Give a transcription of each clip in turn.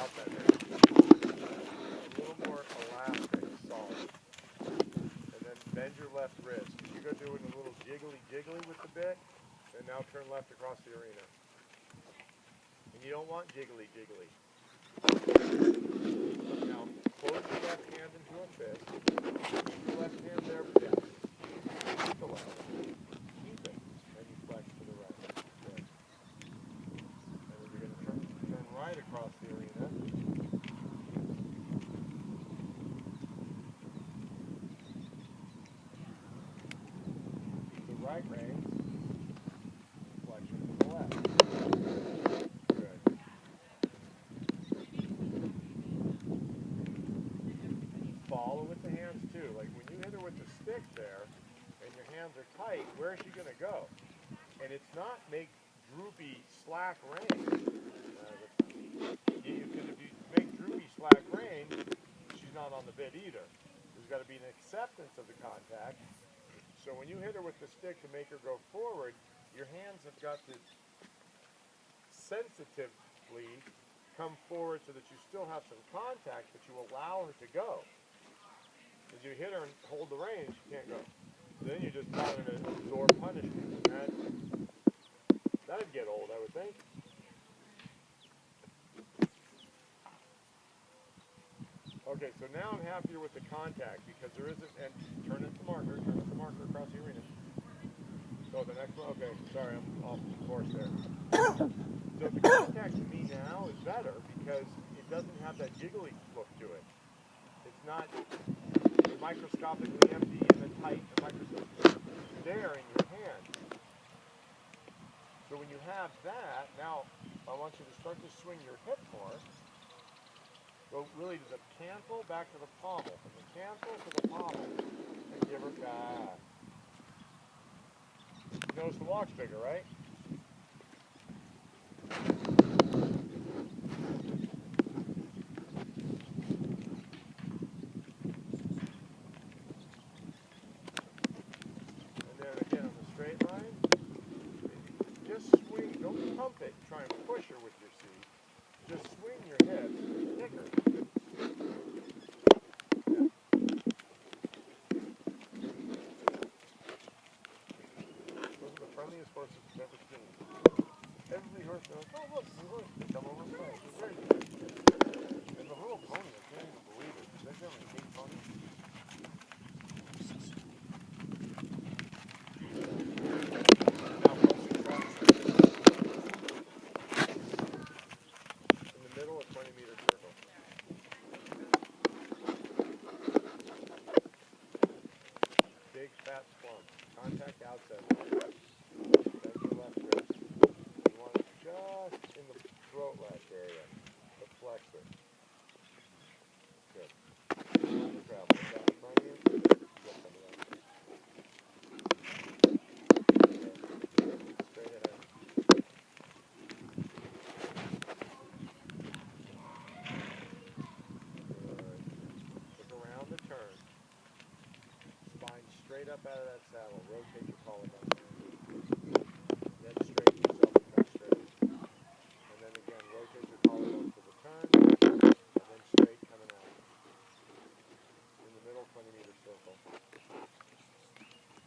outside hand. A little more elastic, solid. And then bend your left wrist. You go doing a little jiggly with the bit, and now turn left across the arena. And you don't want jiggly. Now, close your left hand into a fist. Keep your left hand there, but yes. Keep the left. Keep it. And you flex to the right. Good. And then you're going to turn right across the arena. Keep the right rein. Flexion to the left. Good. Follow with the hands too. Like when you hit her with the stick there and your hands are tight, where is she going to go? And it's not make droopy, slack rein. Because if you make droopy, slack rein, she's not on the bit either. There's got to be an acceptance of the contact. So when you hit her with the stick to make her go forward, your hands have got to sensitively come forward so that you still have some contact, but you allow her to go. As you hit her and hold the rein, she can't go. Then you just tell her to absorb punishment. And that'd get old, I would think. Okay, so now I'm happier with the contact because there isn't, and turn it to marker across the arena. Oh, the next one? Okay, sorry, I'm off course there. So the contact to me now is better because it doesn't have that jiggly look to it. It's not microscopically empty and then tight and microscopically there in your hand. So when you have that, now I want you to start to swing your hip more. Go really to the cantle back to the pommel. From the cantle to the pommel and give her back. You notice the walk's bigger, right? Don't pump it, try and push her with your seat. Just swing your hips, kick her. Yeah. Those are the friendliest horses you've ever seen. Every horse goes, oh look, some horse. They come over and play. It's very good. And the little pony, I can't even believe it. They have like 8 ponies. Contact outside. Bend your left wrist. You want it just in the throat latch area, the flexor. Good. Travel. Down in front of you. Get some of that. Straight ahead. Good. Look around the turn. Spine straight up out of that saddle. Rotate your collarbone. Then straighten yourself and come straight. And then again, rotate your collarbone to the turn. And then straight coming out. In the middle, 20-meter circle.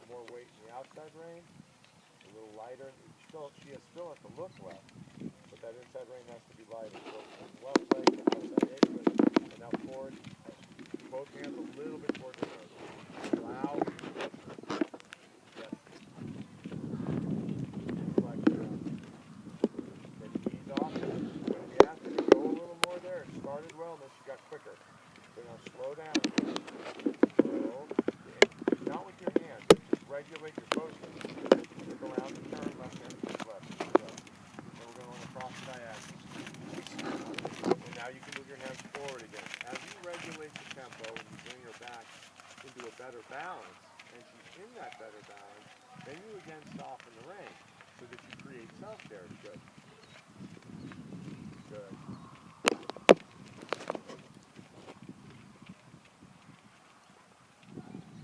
More weight in the outside rein. A little lighter. She still has to look left. But that inside rein has to be lighter. So from left leg to outside edge. And now forward. Both hands a little bit towards the nose. Allow. Yes. Flexion up. Then ease off. When you have to go a little more there, it started well, then she got quicker. So now slow down. Slow. Not with your hands. Just regulate your focus. Look around the turn, left hand to left. Then we're going across the diagonal. And now you can move your hands forward again. As you regulate the tempo and you bring her back into a better balance, and she's in that better balance, then you again soften the rein so that you create self-care. Good. Good.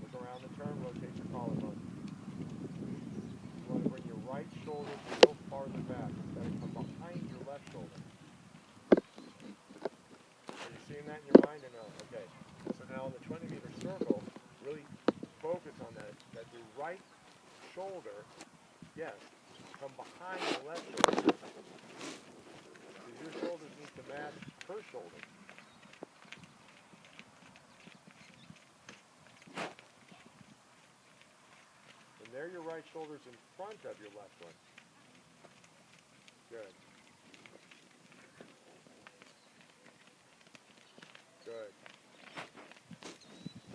Look around the turn, rotate your collarbone. You want to bring your right shoulder a little farther back. It's got to come behind your left shoulder. that in your mind or no? Okay. So now on the 20-meter circle, really focus on that your right shoulder, yes, come behind the left shoulder. Because your shoulders need to match her shoulder. And there your right shoulder's in front of your left one. Good. Good.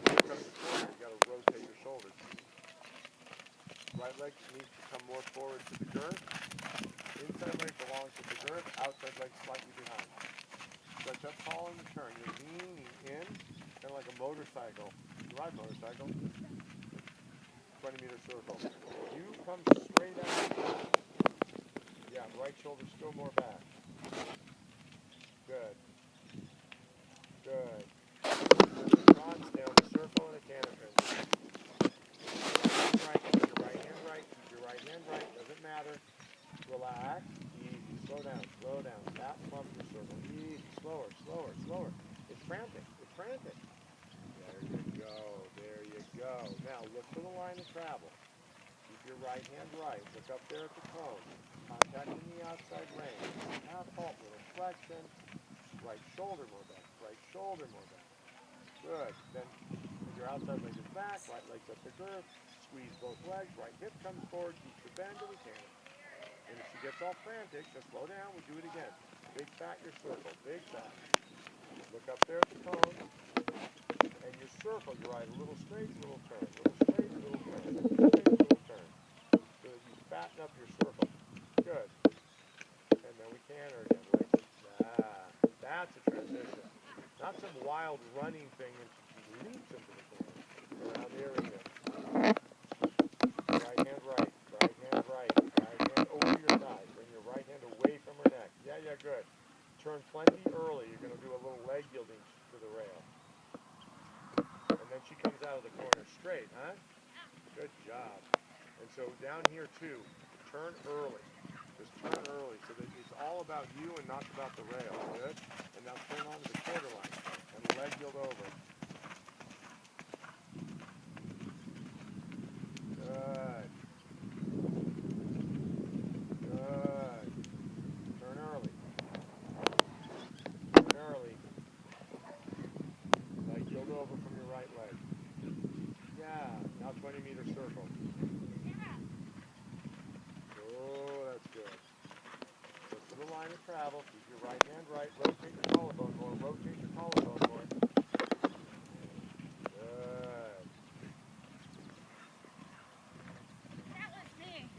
Here comes the corner. You got to rotate your shoulders. Right leg needs to come more forward to the girth. Inside leg belongs to the girth. Outside leg slightly behind. Stretch up tall in the turn. You're leaning in, kind of like a motorcycle. You ride a motorcycle. 20-meter circle. You come straight out. Yeah, right shoulder still more back. Good. Good. Trot, stay on the circle and a cannon transition. Right, keep your right hand right, keep your right hand right, doesn't matter. Relax, easy, slow down, slow down. That pump your circle, easy, slower, slower, slower. It's frantic, it's frantic. There you go, there you go. Now look for the line of travel. Keep your right hand right, look up there at the cone. Contacting the outside rein. Half halt, little flexion. Right shoulder more back, right shoulder more back. Good. Then your outside leg is back, right leg's up the girth. Squeeze both legs, right hip comes forward, keep the bend and we can. And if she gets all frantic, just slow down, we do it again. Big fat your circle, big fat. Look up there at the cone. And your circle, you're right, a little straight, a little turn, a little straight, a little turn, a little straight, a little turn. So that you fatten up your circle. Good. And then we can her again. That's a transition. Not some wild running thing and she leaps into the corner. Around the arena. Right hand right. Right hand right. Right hand over your thigh. Bring your right hand away from her neck. Yeah, yeah, good. Turn plenty early. You're going to do a little leg yielding to the rail. And then she comes out of the corner straight, huh? Good job. And so down here too, turn early. Just turn early so that it's all about you and not about the rail. Good? And now turn onto the quarter line and leg yield over. Good. Good. Turn early. Turn early. Leg yield over from your right leg. Yeah. Now 20-meter circle. Oh, that's good. Look for the line of travel. Keep your right hand right. Rotate your collarbone more. Rotate your collarbone more. Good. That was me.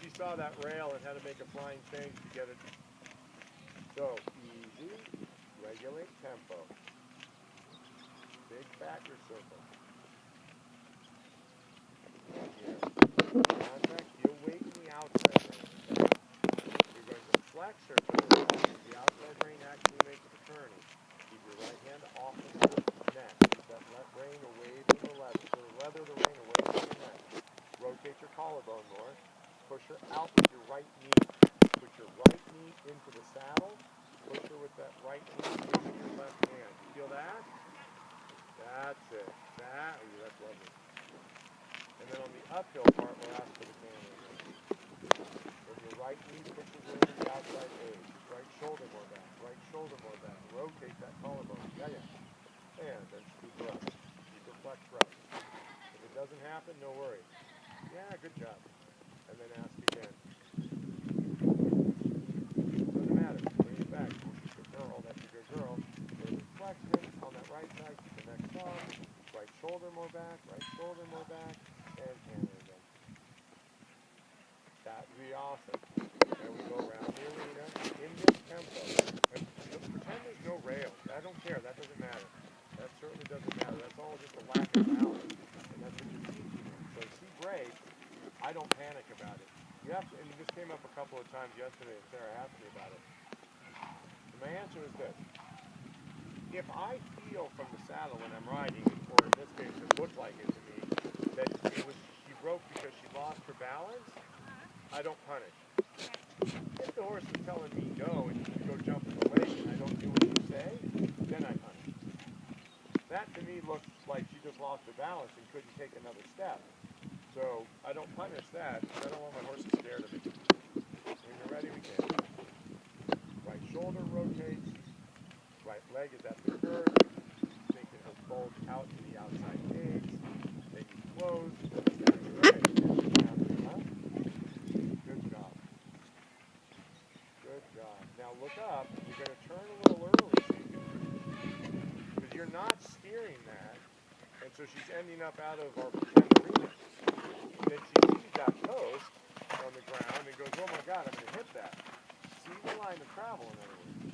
She saw that rail and had to make a flying change to get it. So, easy. Regulate tempo. Big fat your circle. Here. Contact, feel weight in the outside rein. You're going to flex her to the left. The outside rein actually makes the turning. Keep your right hand off of the neck. Keep that left rein away from the left. So the leather of the rein away from the neck. Rotate your collarbone more. Push her out with your right knee. Put your right knee into the saddle. Push her with that right knee using your left hand. You feel that? That's it. That's lovely. And then on the uphill part, we'll ask for the cannon. When your right knee pushes into the outside edge. Right shoulder more back. Right shoulder more back. Rotate that collarbone. Yeah, yeah. And then scoop her up. Keep her flexed right. If it doesn't happen, no worries. Yeah, good job. And then ask again. Doesn't matter. Bring it back. She's a good girl. That's a good girl. There's a flexion on that right side. Keep the neck strong. Right shoulder more back. Right shoulder more back. And hammer again. That would be awesome. And we go around the arena in this tempo. And pretend there's no rail. I don't care. That doesn't matter. That certainly doesn't matter. That's all just a lack of balance. And that's what you're teaching them. So see break. I don't panic about it. You have to, and this came up a couple of times yesterday, and Sarah asked me about it. And my answer is this. If I feel from the saddle when I'm riding, or in this case it looked like it to me, that she broke because she lost her balance, I don't punish. If the horse is telling me no and you need to go jump in the lake and I don't do what you say, then I punish. off the balance and couldn't take another step. So I don't punish that. I don't want my horses scared of me. When you're ready, we can. Right shoulder rotates. Right leg is at the curve. Make it bulge out to the outside gaze. Then you close. Right. Good job. Good job. Now look up. You're going to turn a little early so you can, because you're not steering that. And so she's ending up out of our pretend arena. Then she sees that post on the ground and goes, oh my God, I'm going to hit that. See the line of travel, in other words.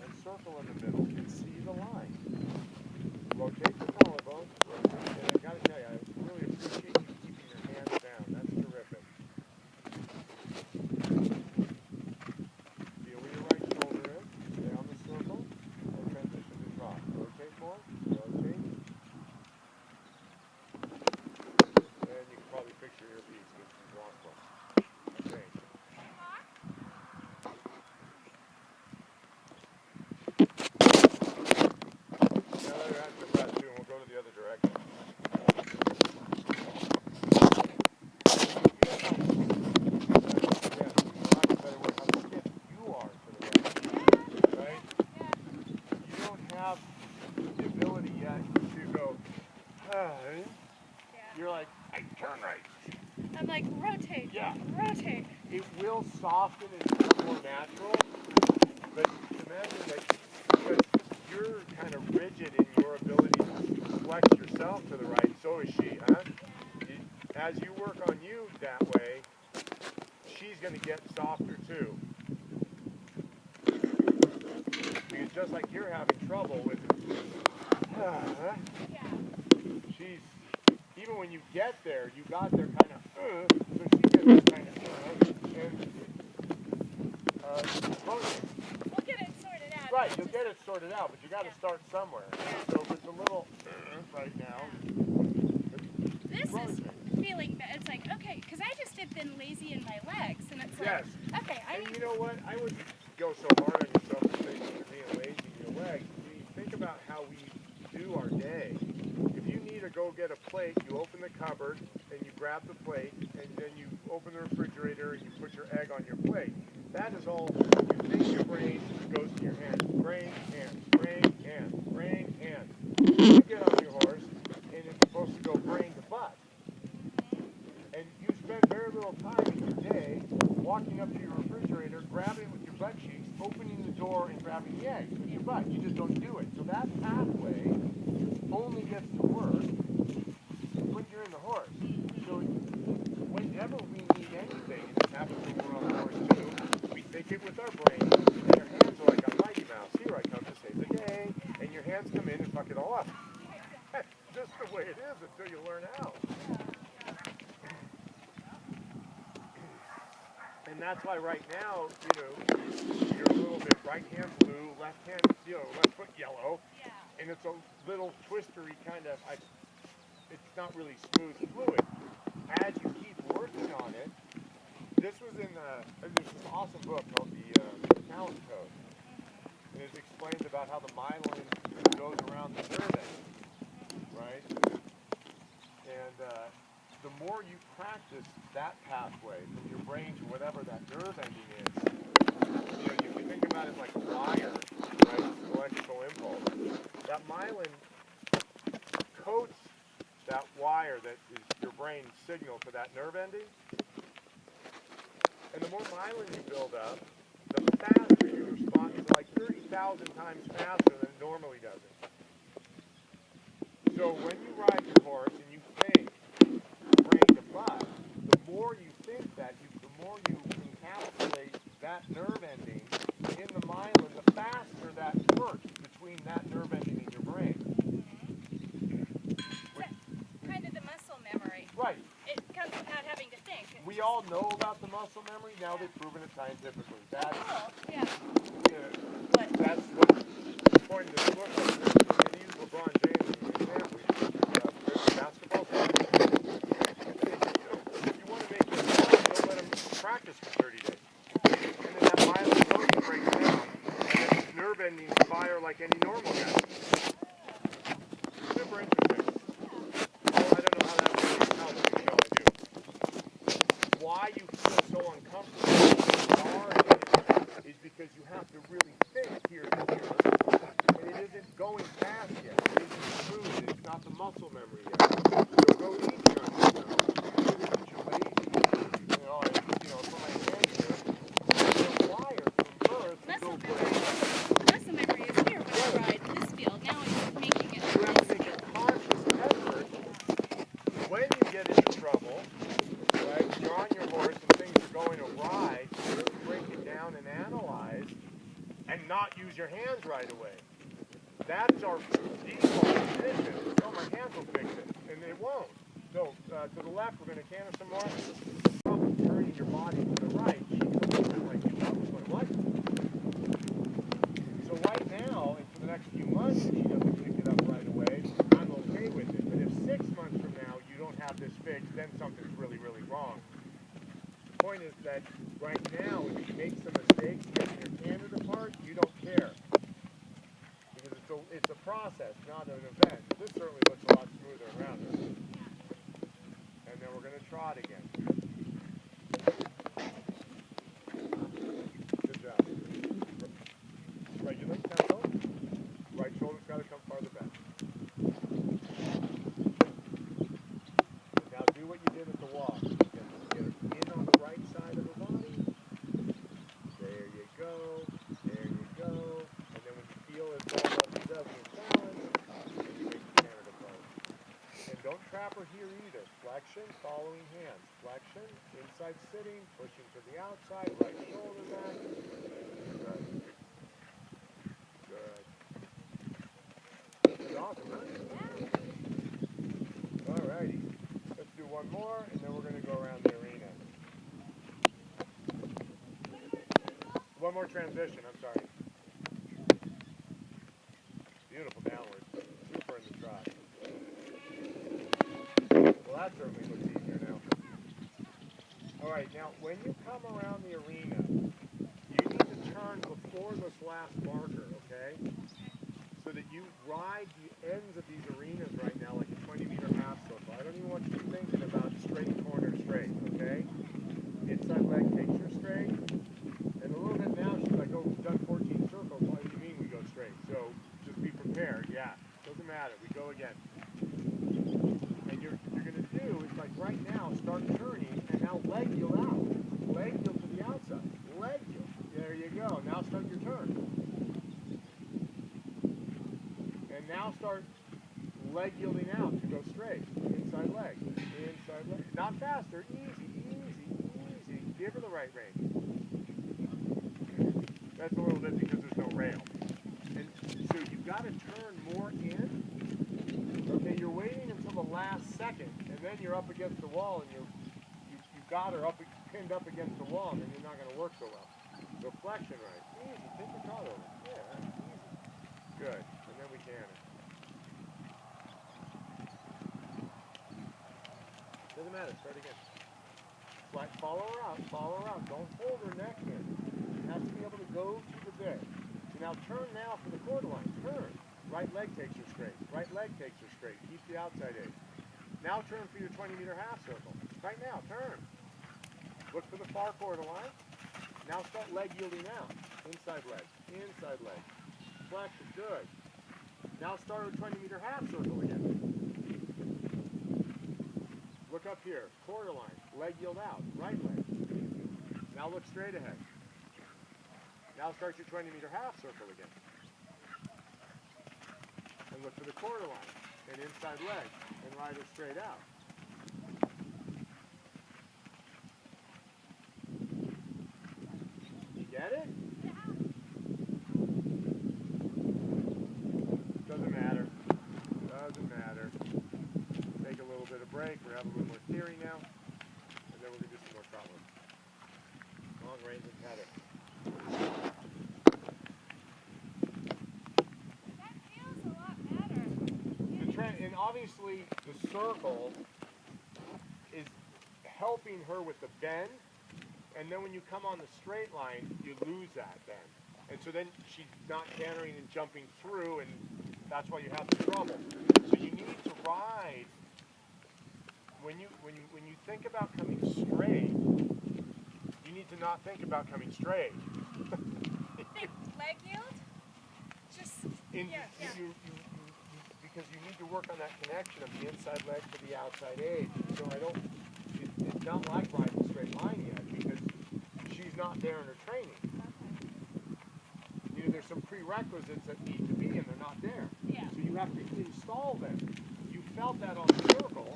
And circle in the middle and see the line. Rotate the collarbone. Rotate. And I got to tell you, I really appreciate you keeping your hands down. That's terrific. Feel where your right shoulder is. Stay on the circle. And transition to trot. Rotate more. Rotate. And you can probably picture your piece because you lost one. Change. Now let her have the breath too, and we'll go to the other direction. You are to the right, right? You don't have the ability yet to go, you're like, I turn right. I'm like, rotate. Yeah. Rotate. It will soften and become more natural, but imagine that because you're kind of rigid in your ability to flex yourself to the right, so is she, huh? As you work on you that way, she's going to get softer too. Because just like you're having trouble with she's, even when you get there, you got there kind of, so she gets kind of, We'll get it sorted out. right, you'll get it sorted out, but you got to start somewhere. So if it's a little right now. This is feeling bad. It's like, okay, because I just have been lazy in my legs, and it's like, Yes. okay, I And need. you know what? I wouldn't go so hard on yourself for saying you're being lazy in your legs. When you think about how we do our day, if you need to go get a plate, you open the cupboard and you grab the plate, and then you open the refrigerator and you put your egg on your plate. That is all. You think your brain goes to your hands. Brain, hands, brain, hands, brain, hands. You get on your horse, and it's supposed to go brain to butt. And you spend very little time in your day walking up to your refrigerator, grabbing it with your butt cheeks, opening the door, and grabbing the eggs with your butt. You just don't do it. So that pathway only gets to work when you're in the horse. So whenever we need anything, and it happens when we're on the horse too, we think it with our brain, and your hands are like a Mighty Mouse. Here I come to save the day, and your hands come in and fuck it all up. That's just the way it is until you learn how. And that's why right now, you're a little bit right hand blue, left hand, left foot yellow. Yeah. And it's a little twistery kind of, it's not really smooth fluid. As you keep working on it, this was in there's this awesome book called the Talent Code. And it explains about how the myelin goes around the nerve end, right? And the more you practice that pathway from your brain to whatever that nerve ending is, you can think about it like a wire, right? Electrical impulse. That myelin coats that wire that is your brain's signal to that nerve ending. And the more myelin you build up, the faster you respond. It's like 30,000 times faster than it normally does it. So when you ride your horse and you think brain to butt, the more you think that, the more you encapsulate that nerve ending in the myelin, the faster that works between that nerve ending and your brain. Kind of the muscle memory. Right. It comes without having to think. We all know about the muscle memory. Now they've proven it scientifically. That's, cool. Yeah. That's what, according to this book, and they use LeBron James as an example. Basketball player. If you want to make them fun, don't let them practice for 30 days. And then that myelin coating breaks down, and then nerve endings fire like any normal guy. Super interesting. have to really think here and here. And it isn't going fast yet. It isn't smooth. It's not the muscle memory yet. So go easy on yourself. You know, for my hand here, they're wired from birth to go quick. Muscle memory is here when I ride this field. Now it's making it You have this to make field. a conscious effort when you get into trouble, right? You're on your horse and things are going awry, to really break it down and analyze and not use your hands right away. That's our default position. Oh, my hands will fix it. And they won't. So, to the left, we're going to canter some more. Probably turning your body to the right. She's a little bit like you probably going, what? So right now, and for the next few months, if she doesn't pick it up right away, I'm okay with it. But if 6 months from now you don't have this fixed, then something's really, really wrong. The point is that right now, if you make some mistakes getting your canter apart, you don't care. Because it's a process, not an event. This certainly looks a lot smoother around her. And then we're going to trot again. Good job. Regulate tempo. Right shoulder's got to come farther back. Now do what you did at the walk. Get her in on the right side of the body. There you go. There you go. And then when you feel it fall up the dozen balance, you make the canter apart. And don't trap her here either. Flexion, following hands. Flexion, inside sitting, pushing to the outside, right shoulder back. Good. Good. That's awesome, huh? Yeah. Alrighty. Let's do one more, and then we're going to go around the arena. One more transition, I'm sorry. Beautiful downward. Super in the trot. Well, that certainly looks easier now. Alright, now when you come around the arena, you need to turn before this last marker, okay? So that you ride the ends of these arenas right now like a 20-meter half circle. I don't even want you thinking about straight corner straight, okay? Inside leg takes your straight. And a little bit now she's like, oh, we've done 14 circles. What do you mean we go straight? So just be prepared. Yeah, doesn't matter. We go again. And you're going to do is like right now start turning and now leg heel out. Leg heel to the outside. Leg heel. There you go. Now start your turn. And now start leg yielding out to go straight. Inside leg. Inside leg. Not faster. Easy, easy, easy. Give her the right rein. That's a little bit because there's no rail. And so you've got to turn more in. Okay, you're waiting until the last second, and then you're up against the wall, and you've got her pinned up against the wall, and then you're not going to work so well. So flexion right. Easy. Take the trot over. Yeah, easy. Good. And then we can. Doesn't matter. Start again. Follow her out. Follow her out. Don't hold her neck in. She has to be able to go to the bit. So now turn now for the quarter line. Turn. Right leg takes her straight. Right leg takes her straight. Keep the outside edge. Now turn for your 20-meter half circle. Right now, turn. Look for the far quarter line. Now start leg yielding out. Inside leg. Inside leg. Flexion. Good. Now start a 20-meter half circle again. Look up here. Quarter line. Leg yield out. Right leg. Now look straight ahead. Now start your 20-meter half circle again. And look for the quarter line. And inside leg. And ride her straight out. You get it? Doesn't matter. Doesn't matter. Take a little bit of break. We're having a little more theory now. And then we're going to do some more trot work. Long range and tether. That feels a lot better. And obviously the circle is helping her with the bend. And then when you come on the straight line, you lose that bend. And so then she's not cantering and jumping through, and that's why you have the trouble. So you need to ride. When you think about coming straight, you need to not think about coming straight. Because you need to work on that connection of the inside leg to the outside edge. So it's not like riding a straight line yet because she's not there in her training. You know, there's some prerequisites that need to be and they're not there. Yeah. So you have to install them. You felt that on the circle,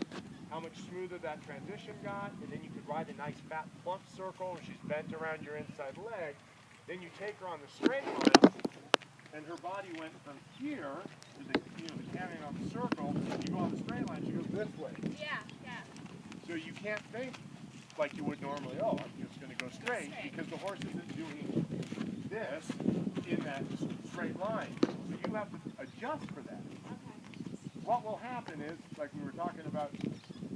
how much smoother that transition got, and then you could ride a nice fat plump circle and she's bent around your inside leg. Then you take her on the straight line and her body went from here to the cannon on the circle. You go on the straight line, she goes this way. Yeah, yeah. So you can't think like you would normally, oh, I'm just going to go straight, because the horse isn't doing this in that straight line. So you have to adjust for that. What will happen is, like we were talking about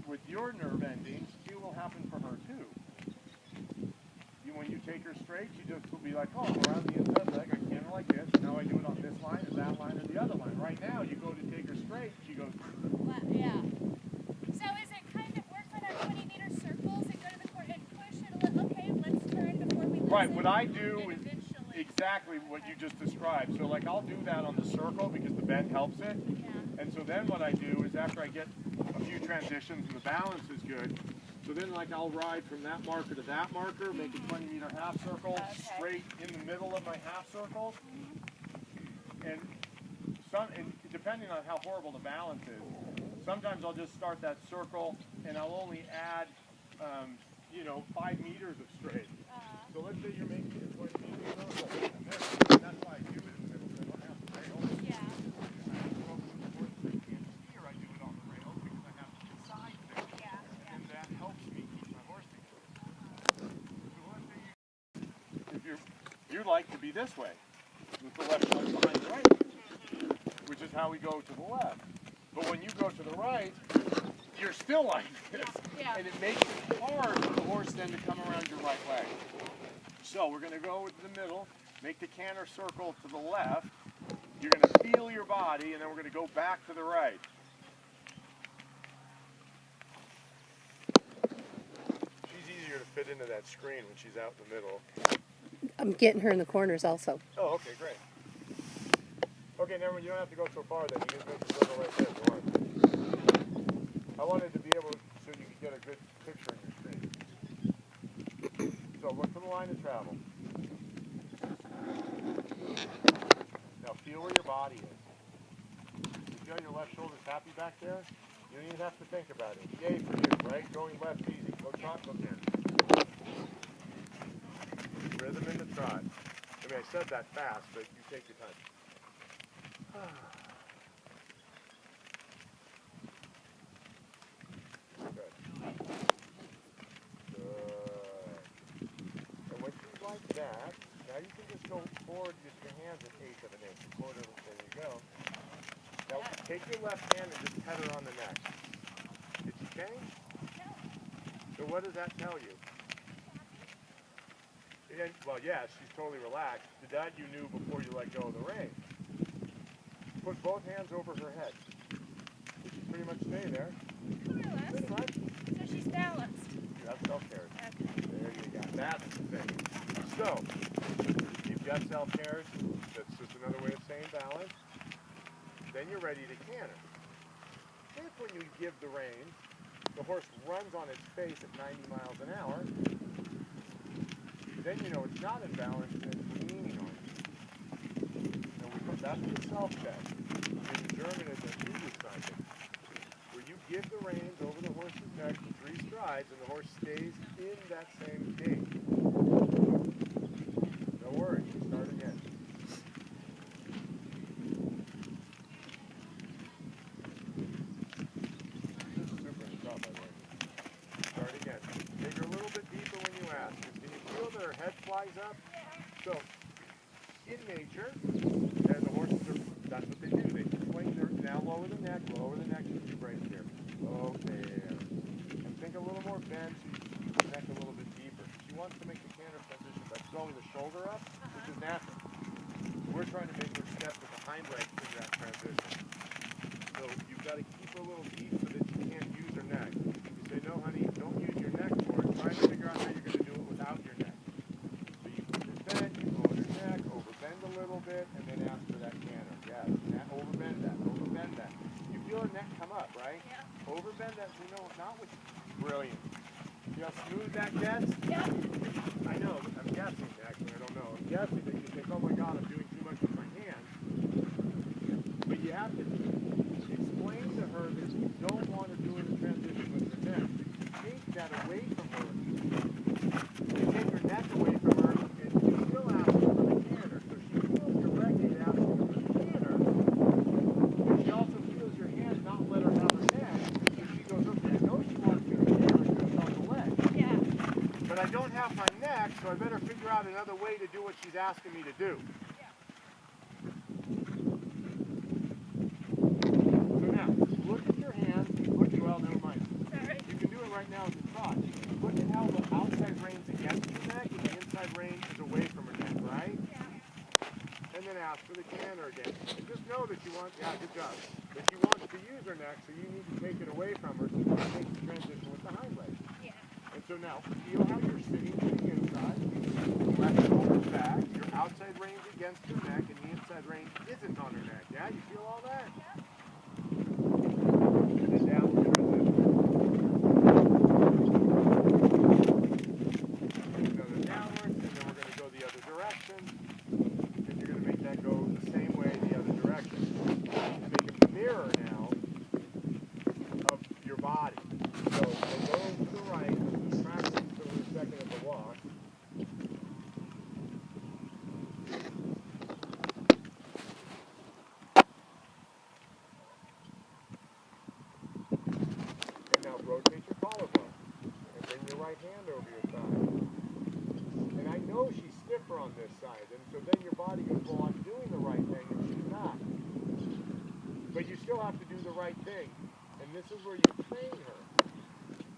with your nerve endings, it will happen for her too. When you take her straight, she just will be like, oh, I'm around the inside leg, I canter like this, now I do it on this line, or that line, or the other line. Right now, you go to take her straight, she goes... Well, yeah. So is it kind of work on our 20-meter circles and go to the court and push it a little, okay, let's turn before we listen? Right, what I do is exactly what you just described. So like I'll do that on the circle because the bend helps it. Yeah. And so then what I do is after I get a few transitions and the balance is good, so then like I'll ride from that marker to that marker, make a 20-meter half circle, straight in the middle of my half circles. And depending on how horrible the balance is, sometimes I'll just start that circle and I'll only add, 5 meters of straight. So let's say you're making a 20-meter circle in the middle, and that's why I do it in the middle, so I don't have to rail. Yeah. Here I do it on the rails because I have to decide there. Yeah. And that helps me keep my horse together. So let's say you like to be this way, with the left leg behind the right, which is how we go to the left. But when you go to the right, you're still like this. Yeah. And it makes it hard for the horse then to come around your right leg. So we're going to go with the middle, make the canter circle to the left. You're going to feel your body, and then we're going to go back to the right. She's easier to fit into that screen when she's out in the middle. I'm getting her in the corners also. Oh, okay, great. Okay, never mind. You don't have to go so far then. You can make the circle right there if you want. I wanted to be able to, so you could get a good picture on your screen. So look for the line of travel. Now feel where your body is. You got your left shoulder happy back there? You don't even have to think about it. Yay for you, right? Going left easy. Go trot, go in. Rhythm in the trot. I mean, I said that fast, but you take your time. Good. And when she's like that, now you can just go forward with your hands an eighth of an inch. There you go. Now take your left hand and just pet her on the neck. Did she change? No. So what does that tell you? And, well, yeah, she's totally relaxed. That you knew before you let go of the rein. Put both hands over her head. She pretty much stay there. Pretty much. So she's balanced. You have self-cares. Okay. There you go. That's the thing. So, you've got self-cares. That's just another way of saying balance. Then you're ready to canter. If when you give the rein, the horse runs on its face at 90 miles an hour, then you know it's not in balance and it's leaning on it. And that's the self-check. In the German, it's an Übungszeichen, where you give the reins over the horse's neck for 3 strides and the horse stays in that same gait. No worries, start again. This is super in the top, by the way. Start again. Take her a little bit deeper when you ask. Can you feel that her head flies up? So, in nature, and the horses are, that's what they do. They swing their, now lower the neck, just keep right here. Okay. And think a little more bend so you keep the neck a little bit deeper. She wants to make the canter transition by throwing the shoulder up, which is natural. We're trying to make her step with the hind leg in that transition. So you've got to keep her a little deep so that she can't use her neck. You say, no honey, don't use your neck for it. Try to figure out how you're going to do it without your neck. So you put your bend, you lower your neck, overbend a little bit, and then ask for that canter. Yeah, Brilliant. See how smooth that gets? Yep. I know, I'm guessing, actually, I don't know. I'm guessing that you think, oh my God, I'm doing too much with my hands. But you have to explain to her that you don't want her doing the transition with her neck. You take that away from her. You take her neck away from her, and you still ask her for the canter. So she feels directly asking her for the canter. But she also feels your hand not let her have her neck. So she goes, okay, I know she wants you to canter just on the leg. Yeah. But I don't have my neck, so I better figure out another way to do what she's asking me to do. So now, look at your hands. Well, never mind. Sorry. You can do it right now as a trot. Look at how the outside reign's against your neck and the inside rein is away from her neck, right? Yeah. And then ask for the canter again. And just know that you want, yeah, good job. That you want to use her neck, so you need to take it away from her so you can make the transition with the hind leg. Yeah. And so now, feel how you're sitting to the inside. Left shoulder's back. Your outside reign's against your neck, and the inside rein isn't on her neck. Yeah, you feel all that? Yep. And then downward transition. Another downward, and then we're going to go the other direction. And you're going to make that go the same way the other direction. Make a mirror now of your body. So we'll go to the right. Let's practice for a second of the walk. And now rotate your collarbone. And bring your right hand over your thigh. And I know she's stiffer on this side. And so then your body goes, well, I'm doing the right thing, and she's not. But you still have to do the right thing. And this is where you train her.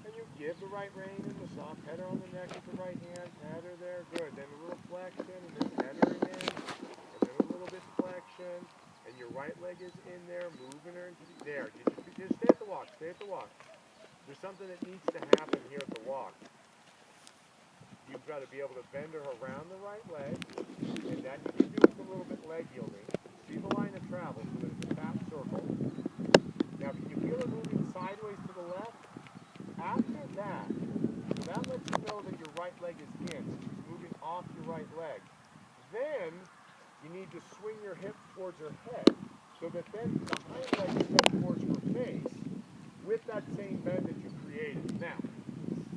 And you give the right rein and the soft, pet her on the neck with the right hand, pat her there, good. Then a little flexion, and then pet her again, and then a little bit flexion, and your right leg is in there, moving her into the, there. Just stay at the walk, stay at the walk. There's something that needs to happen here at the walk. You've got to be able to bend her around the right leg, and that you can do with a little bit leg yielding. See the line of travel so that it's a fat circle. Now, can you feel it moving sideways to the left? After that, so that lets you know that your right leg is in. She's moving off your right leg. Then, you need to swing your hip towards her head, so that then the hind leg is up towards her face with that same bend that you created. Now,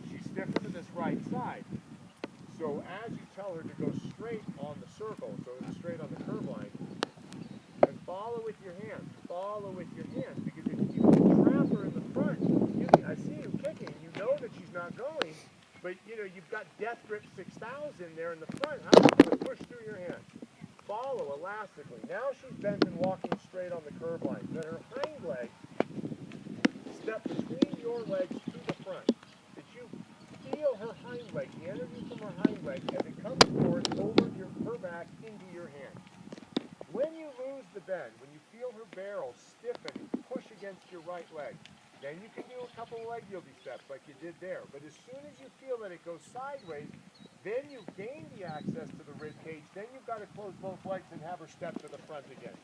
she's stiffer to this right side. So as you tell her to go straight on the circle, so it's straight on the curve line, and follow with your hands. Follow with your hands, because if you trap her in the front, I see you kicking. You know that she's not going, but you know you've got Death Grip 6000 there in the front. How are you going to push through your hands? Follow elastically. Now she's bent and walking straight on the curve line. Then her hind leg step between your legs to the front. That you feel her hind leg, the energy from her hind leg, as it comes forward over her back into your hand. When you lose the bend, when you feel her barrel stiffen, push against your right leg, then you can do a couple of leg yielding steps like you did there. But as soon as you feel that it goes sideways, then you gain the access to the rib cage. Then you've got to close both legs and have her step to the front again.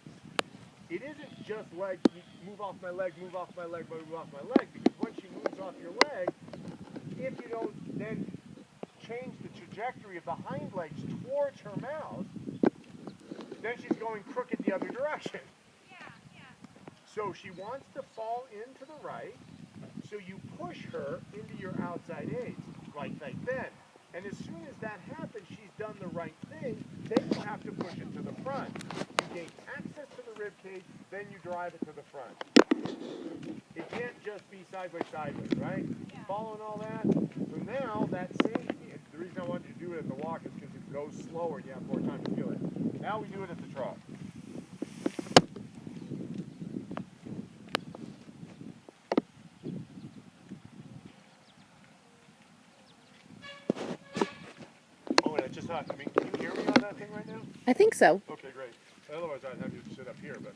It isn't just leg, move off my leg, move off my leg, move off my leg, because once she moves off your leg, if you don't then change the trajectory of the hind legs towards her mouth, then she's going crooked the other direction. So she wants to fall into the right, so you push her into your outside aids, like then. And as soon as that happens, she's done the right thing, then you have to push it to the front. You gain access to the rib cage, then you drive it to the front. It can't just be sideways, right? Yeah. Following all that? So now that same, the reason I want you to do it at the walk is because it goes slower and you have more time to feel it. Now we do it at the trot. I mean, can you hear me on that thing right now? I think so. Okay, great. Otherwise, I'd have you sit up here, but...